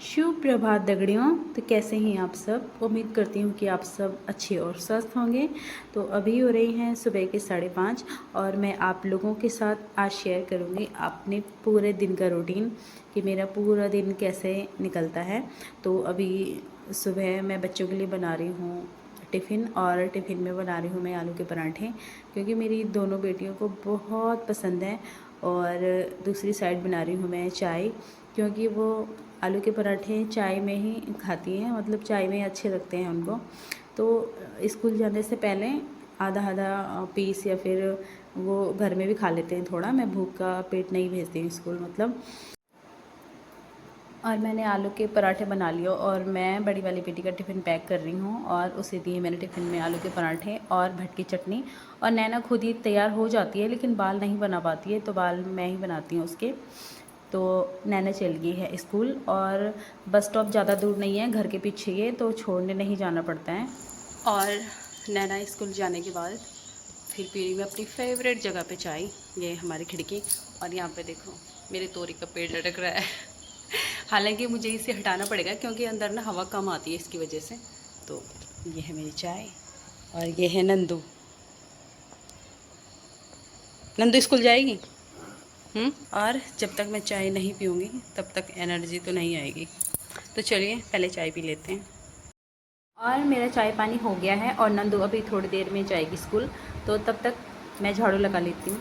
शुभ प्रभात दगड़ियों। तो कैसे हैं आप सब? उम्मीद करती हूँ कि आप सब अच्छे और स्वस्थ होंगे। तो अभी हो रही हैं सुबह के 5:30 और मैं आप लोगों के साथ आज शेयर करूँगी अपने पूरे दिन का रूटीन कि मेरा पूरा दिन कैसे निकलता है। तो अभी सुबह मैं बच्चों के लिए बना रही हूँ टिफ़िन, और टिफ़िन में बना रही हूँ मैं आलू के पराठे, क्योंकि मेरी दोनों बेटियों को बहुत पसंद है। और दूसरी साइड बना रही हूँ मैं चाय, क्योंकि वो आलू के पराठे चाय में ही खाती हैं, मतलब चाय में ही अच्छे लगते हैं उनको। तो स्कूल जाने से पहले आधा आधा पीस या फिर वो घर में भी खा लेते हैं थोड़ा। मैं भूख का पेट नहीं भेजती हूँ स्कूल मतलब। और मैंने आलू के पराठे बना लिए और मैं बड़ी वाली बेटी का टिफ़िन पैक कर रही हूँ, और उसे दिए मैंने टिफ़िन में आलू के पराठे और भट की चटनी। और नैना खुद ही तैयार हो जाती है, लेकिन बाल नहीं बना पाती है, तो बाल मैं ही बनाती हूँ उसके। तो नैना चल गई है स्कूल, और बस स्टॉप ज़्यादा दूर नहीं है, घर के पीछे ही है, तो छोड़ने नहीं जाना पड़ता है। और नैना स्कूल जाने के बाद फिर पी रही मैं अपनी फेवरेट जगह पे चाय। ये हमारी खिड़की, और यहाँ पे देखो मेरे तोरी का पेड़ लटक रहा है। हालांकि मुझे इसे हटाना पड़ेगा क्योंकि अंदर ना हवा कम आती है इसकी वजह से। तो ये है मेरी चाय, और ये है नंदू। नंदू स्कूल जाएगी। और जब तक मैं चाय नहीं पीऊँगी तब तक एनर्जी तो नहीं आएगी। तो चलिए पहले चाय पी लेते हैं। और मेरा चाय पानी हो गया है, और नंदू अभी थोड़ी देर में जाएगी स्कूल, तो तब तक मैं झाड़ू लगा लेती हूँ।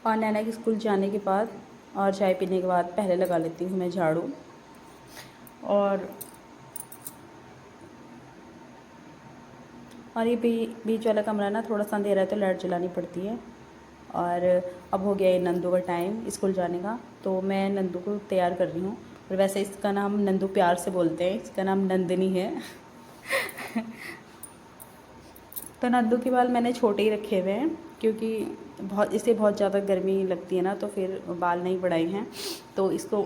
और नैना के स्कूल जाने के बाद और चाय पीने के बाद पहले लगा लेती हूँ मैं झाड़ू। और ये बीच वाला कमरा ना थोड़ा सा अंधेरा है, तो लाइट जलानी पड़ती है। और अब हो गया है नंदू का टाइम स्कूल जाने का, तो मैं नंदू को तैयार कर रही हूँ। और वैसे इसका नाम नंदू प्यार से बोलते हैं, इसका नाम नंदिनी है। तो नंदू के बाल मैंने छोटे ही रखे हुए हैं, क्योंकि इसे बहुत ज़्यादा गर्मी लगती है ना, तो फिर बाल नहीं बढ़ाए हैं। तो इसको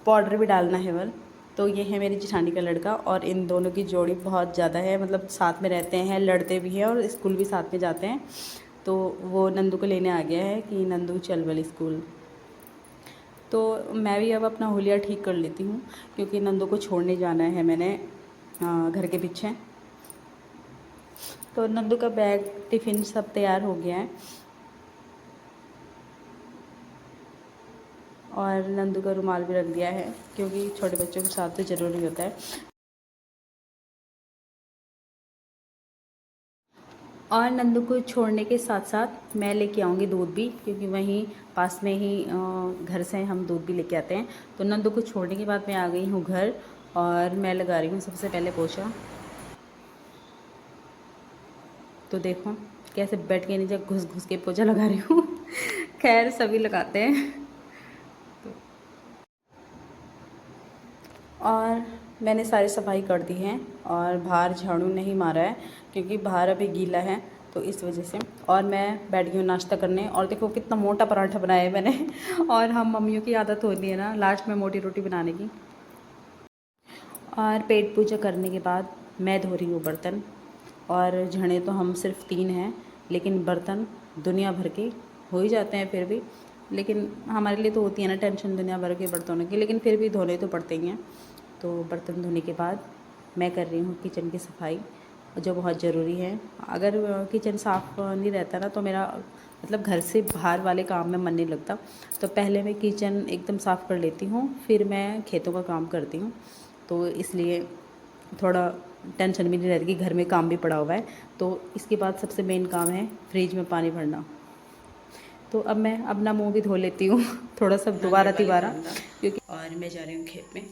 पाउडर भी डालना है बल। तो ये है मेरी जेठानी का लड़का, और इन दोनों की जोड़ी बहुत ज़्यादा है, मतलब साथ में रहते हैं, लड़ते भी हैं और स्कूल भी साथ में जाते हैं। तो वो नंदू को लेने आ गया है कि नंदू चल बल स्कूल। तो मैं भी अब अपना हुलिया ठीक कर लेती हूँ, क्योंकि नंदू को छोड़ने जाना है मैंने घर के पीछे। तो नंदू का बैग टिफ़िन सब तैयार हो गया है, और नंदू का रुमाल भी रख दिया है, क्योंकि छोटे बच्चों के साथ तो ज़रूरी होता है। और नंदू को छोड़ने के साथ साथ मैं लेके आऊँगी दूध भी, क्योंकि वहीं पास में ही घर से हम दूध भी लेके आते हैं। तो नंदू को छोड़ने के बाद मैं आ गई हूँ घर, और मैं लगा रही हूँ सबसे पहले पोछा। तो देखो कैसे बेड के नीचे घुस घुस के पोछा लगा रही हूँ। खैर सभी लगाते हैं। और मैंने सारी सफाई कर दी है, और बाहर झाड़ू नहीं मारा है, क्योंकि बाहर अभी गीला है, तो इस वजह से। और मैं बैठ गई हूँ नाश्ता करने, और देखो कितना मोटा पराठा बनाया है मैंने। और हम मम्मियों की आदत होती है ना लास्ट में मोटी रोटी बनाने की। और पेट पूजा करने के बाद मैं धो रही हूँ बर्तन। और जने तो हम सिर्फ 3 हैं, लेकिन बर्तन दुनिया भर के हो ही जाते हैं फिर भी। लेकिन हमारे लिए तो होती है ना टेंशन दुनिया भर के बर्तनों की, लेकिन फिर भी धोने तो पड़ते ही हैं। तो बर्तन धोने के बाद मैं कर रही हूँ किचन की सफाई, जो बहुत ज़रूरी है। अगर किचन साफ़ नहीं रहता ना, तो मेरा मतलब घर से बाहर वाले काम में मन नहीं लगता। तो पहले मैं किचन एकदम साफ़ कर लेती हूँ, फिर मैं खेतों का काम करती हूँ। तो इसलिए थोड़ा टेंशन भी नहीं रहती कि घर में काम भी पड़ा हुआ है। तो इसके बाद सबसे मेन काम है फ्रिज में पानी भरना। तो अब मैं अपना मुंह भी धो लेती हूँ थोड़ा सा दोबारा तिबारा, क्योंकि और मैं जा रही हूँ खेत में।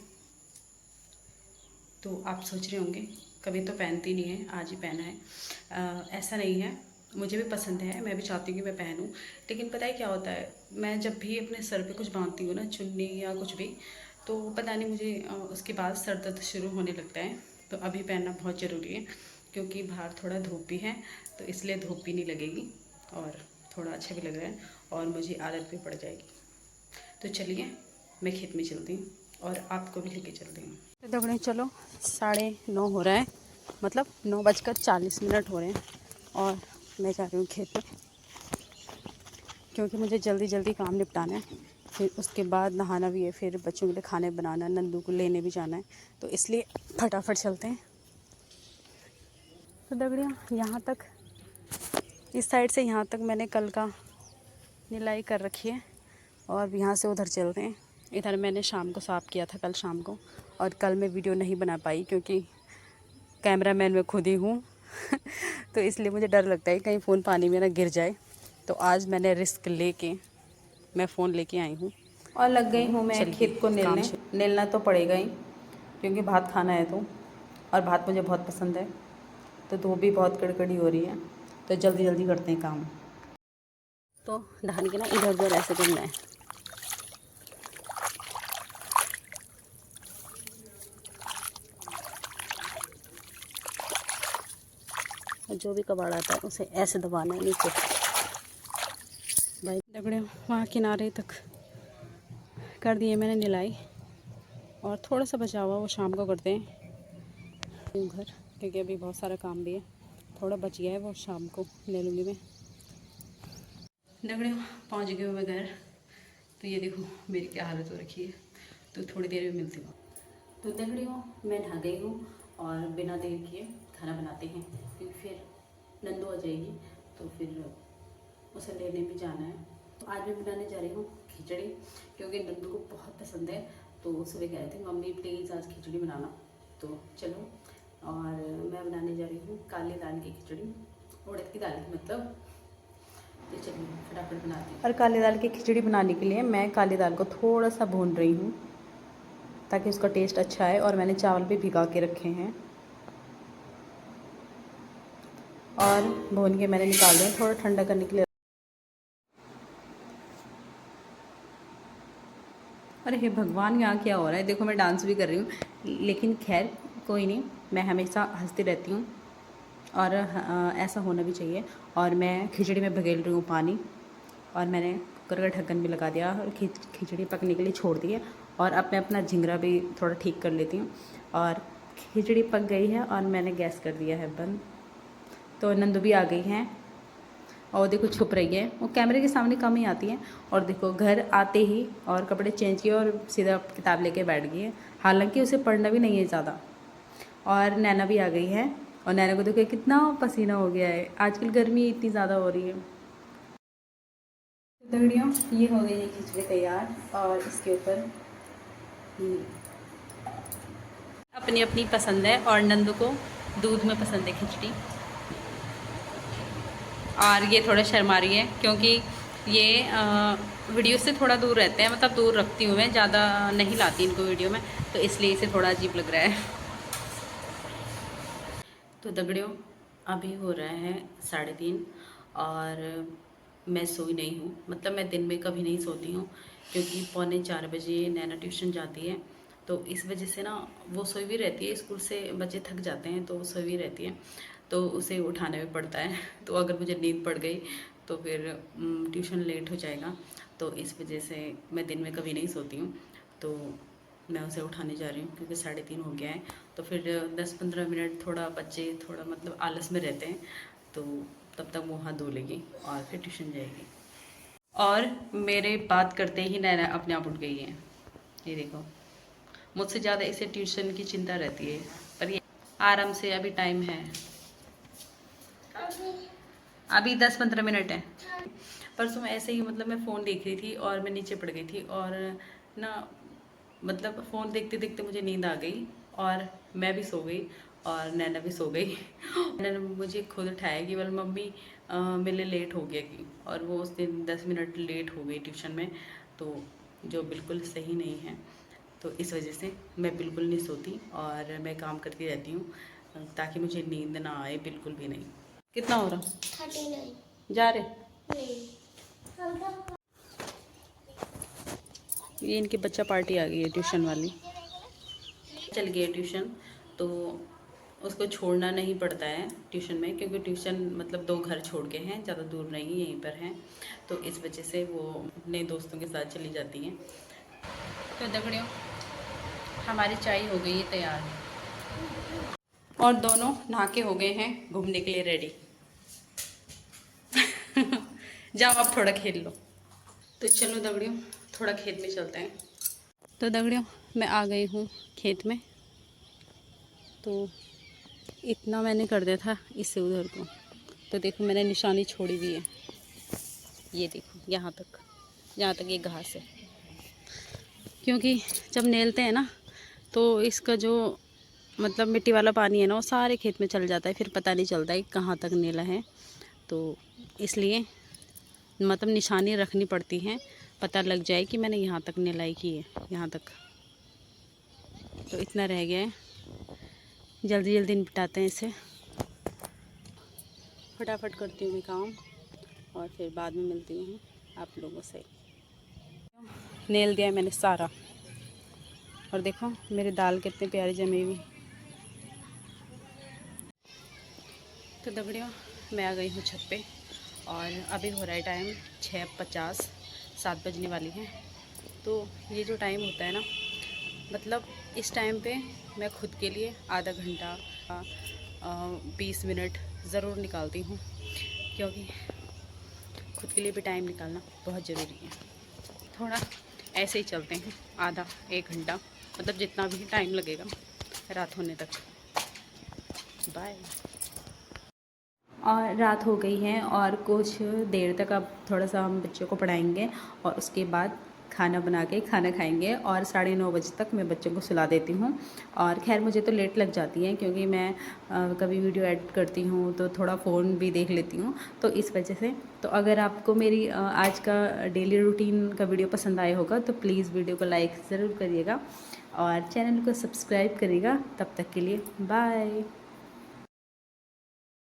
तो आप सोच रहे होंगे कभी तो पहनती नहीं है, आज ही पहना है। ऐसा नहीं है, मुझे भी पसंद है, मैं भी चाहती हूँ कि मैं पहनूं। लेकिन पता है क्या होता है, मैं जब भी अपने सर पे कुछ बांधती हूँ ना, चुन्नी या कुछ भी, तो पता नहीं मुझे उसके बाद सर दर्द शुरू होने लगता है। तो अभी पहनना बहुत ज़रूरी है, क्योंकि बाहर थोड़ा धूप भी है, तो इसलिए धूप भी नहीं लगेगी, और थोड़ा अच्छा भी लग रहा है, और मुझे आदत भी पड़ जाएगी। तो चलिए मैं खेत में चलती हूँ, और आपको भी लेके चलती हूँ। तो दौड़े चलो, 9:30 हो रहा है, मतलब 9:40 हो रहे हैं, और मैं जा रही हूँ खेत में, क्योंकि मुझे जल्दी जल्दी काम निपटाना है। फिर उसके बाद नहाना भी है, फिर बच्चों के लिए खाने बनाना, नंदू को लेने भी जाना है, तो इसलिए फटाफट चलते हैं। तो दगड़ियों, यहाँ तक इस साइड से यहाँ तक मैंने कल का निलाई कर रखी है, और यहाँ से उधर चलते हैं। इधर मैंने शाम को साफ़ किया था, कल शाम को, और कल मैं वीडियो नहीं बना पाई क्योंकि कैमरामैन मैं खुद ही हूँ तो इसलिए मुझे डर लगता है कहीं फ़ोन पानी में ना गिर जाए। तो आज मैंने रिस्क लेके मैं फ़ोन लेके आई हूँ और लग गई हूँ मैं खेत को नेलना तो पड़ेगा ही, क्योंकि भात खाना है तो, और भात मुझे बहुत पसंद है। तो धूप भी बहुत कड़कड़ी हो रही है, तो जल्दी जल्दी करते हैं काम। तो धान के ना इधर उधर ऐसे करना है। जो भी कबाड़ आता है उसे ऐसे दबाना है नीचे। भाई दगड़े वहाँ किनारे तक कर दिए मैंने निलाई, और थोड़ा सा बचा हुआ वो शाम को करते हैं घर, क्योंकि अभी बहुत सारा काम भी है, थोड़ा बच गया है वो शाम को ले लूँगी मैं। दगड़े पहुँच गए मैं घर। तो ये देखो मेरी क्या हालत हो रखी है, तो थोड़ी देर में मिलती हूँ। तो दगड़ियों मैं नहा गई हूँ, और बिना देर किए खाना बनाते हैं, क्योंकि फिर नंदू आ जाएगी, तो फिर उसे लेने भी जाना है। तो आज मैं बनाने जा रही हूँ खिचड़ी, क्योंकि नंदू को बहुत पसंद है। तो सुबह कह रहे थे मम्मी प्लीज़ आज खिचड़ी बनाना, तो चलो। और मैं बनाने जा रही हूँ काली दाल की खिचड़ी, उड़द की दाल की मतलब। तो चलिए फटाफट बनाती हूँ। और काली दाल की खिचड़ी बनाने के लिए मैं काली दाल को थोड़ा सा भून रही हूँ, ताकि उसका टेस्ट अच्छा है। और मैंने चावल भी भिगा के रखे हैं, और भून के मैंने निकाल दिया थोड़ा ठंडा करने के लिए। अरे हे भगवान, यहाँ क्या हो रहा है? देखो मैं डांस भी कर रही हूँ, लेकिन खैर कोई नहीं, मैं हमेशा हंसती रहती हूँ, और ऐसा होना भी चाहिए। और मैं खिचड़ी में भगेल रही हूँ पानी, और मैंने कुकर का ढक्कन भी लगा दिया, और खिचड़ी पकने के लिए छोड़ दी है। और अब मैं अपना झिंगरा भी थोड़ा ठीक कर लेती हूँ, और खिचड़ी पक गई है, और मैंने गैस कर दिया है बंद। तो नंदू भी आ गई हैं, और देखो छुप रही है, वो कैमरे के सामने कम ही आती है। और देखो घर आते ही और कपड़े चेंज किए और सीधा किताब लेके बैठ गई है, हालांकि उसे पढ़ना भी नहीं है ज़्यादा। और नैना भी आ गई है, और नैना को देखो कितना पसीना हो गया है, आजकल गर्मी इतनी ज़्यादा हो रही है। दगड़ियों ये हो गई है खिचड़ी तैयार, और इसके ऊपर अपनी अपनी पसंद है, और नंदू को दूध में पसंद है खिचड़ी। और ये थोड़ा शर्मा रही है, क्योंकि ये वीडियो से थोड़ा दूर रहते हैं, मतलब दूर रखती हूँ मैं, ज़्यादा नहीं लाती इनको वीडियो में, तो इसलिए इसे थोड़ा अजीब लग रहा है। तो दगड़ियों अभी हो रहा है 3:30, और मैं सोई नहीं हूँ, मतलब मैं दिन में कभी नहीं सोती हूँ, क्योंकि 3:45 बजे नैना ट्यूशन जाती है। तो इस वजह से ना वो सोई भी रहती है, स्कूल से बच्चे थक जाते हैं तो वो सोई भी रहती है, तो उसे उठाना भी पड़ता है। तो अगर मुझे नींद पड़ गई तो फिर ट्यूशन लेट हो जाएगा, तो इस वजह से मैं दिन में कभी नहीं सोती हूँ। तो मैं उसे उठाने जा रही हूँ, क्योंकि 3:30 हो गया है। तो फिर 10-15 मिनट थोड़ा बच्चे थोड़ा मतलब आलस में रहते हैं, तो तब तक मुँह हाथ धो लेगी और फिर ट्यूशन जाएगी। और मेरे बात करते ही नैना अपने आप उठ गई है, ये देखो। मुझसे ज़्यादा इसे ट्यूशन की चिंता रहती है, पर ये आराम से अभी टाइम है, अभी 10-15 मिनट है। परसों मैं ऐसे ही मतलब मैं फ़ोन देख रही थी, और मैं नीचे पड़ गई थी, और ना मतलब फ़ोन देखते देखते मुझे नींद आ गई, और मैं भी सो गई, और नैना भी सो गई। नैना ने मुझे खुद उठाया कि बोल मम्मी मेरे लिए लेट हो गया कि, और वो उस दिन 10 मिनट लेट हो गई ट्यूशन में, तो जो बिल्कुल सही नहीं है। तो इस वजह से मैं बिल्कुल नहीं सोती, और मैं काम करती रहती हूँ, ताकि मुझे नींद ना आए बिल्कुल भी नहीं। कितना हो रहा? 39 जा रहे नहीं। ये इनकी बच्चा पार्टी आ गई है ट्यूशन वाली, चल गई है ट्यूशन, तो उसको छोड़ना नहीं पड़ता है ट्यूशन में, क्योंकि ट्यूशन मतलब 2 घर छोड़ के हैं, ज़्यादा दूर नहीं यहीं पर हैं, तो इस वजह से वो अपने दोस्तों के साथ चली जाती हैं। तो दगड़ियों हमारी चाय हो गई है तैयार, और दोनों नहा के हो गए हैं घूमने के लिए रेडी। जाओ अब थोड़ा खेल लो। तो चलो दगड़ियों थोड़ा खेत में चलते हैं। तो दगड़ियों, मैं आ गई हूँ खेत में। तो इतना मैंने कर दिया था इससे उधर को, तो देखो मैंने निशानी छोड़ी हुई है। ये देखो यहाँ तक ये घास है। क्योंकि जब नेलते हैं ना तो इसका जो मतलब मिट्टी वाला पानी है ना वो सारे खेत में चल जाता है, फिर पता नहीं चलता है कहाँ तक नेला है। तो इसलिए मतलब निशानी रखनी पड़ती है, पता लग जाए कि मैंने यहाँ तक नेलाई की है, यहाँ तक। तो इतना रह गया है, जल्दी जल्दी निपटाते हैं इसे। फटाफट करती हूँ मैं काम और फिर बाद में मिलती हूँ आप लोगों से। नेल दिया मैंने सारा, और देखो मेरे दाल कितने प्यारे जमे हुए। तो दगड़ियों, मैं आ गई हूँ छत पे और अभी हो रहा है टाइम 6:50, 7 बजने वाली है। तो ये जो टाइम होता है ना, मतलब इस टाइम पे मैं खुद के लिए आधा घंटा 20 मिनट ज़रूर निकालती हूँ, क्योंकि खुद के लिए भी टाइम निकालना बहुत ज़रूरी है। थोड़ा ऐसे ही चलते हैं, आधा 1 घंटा, मतलब जितना भी टाइम लगेगा रात होने तक। बाय। और रात हो गई है और कुछ देर तक अब थोड़ा सा हम बच्चों को पढ़ाएंगे और उसके बाद खाना बना के खाना खाएंगे और 9:30 बजे तक मैं बच्चों को सुला देती हूँ। और खैर मुझे तो लेट लग जाती है, क्योंकि मैं कभी वीडियो एडिट करती हूँ तो थोड़ा फ़ोन भी देख लेती हूँ, तो इस वजह से। तो अगर आपको मेरी आज का डेली रूटीन का वीडियो पसंद आया होगा तो प्लीज़ वीडियो को लाइक ज़रूर करिएगा और चैनल को सब्सक्राइब करिएगा। तब तक के लिए बाय।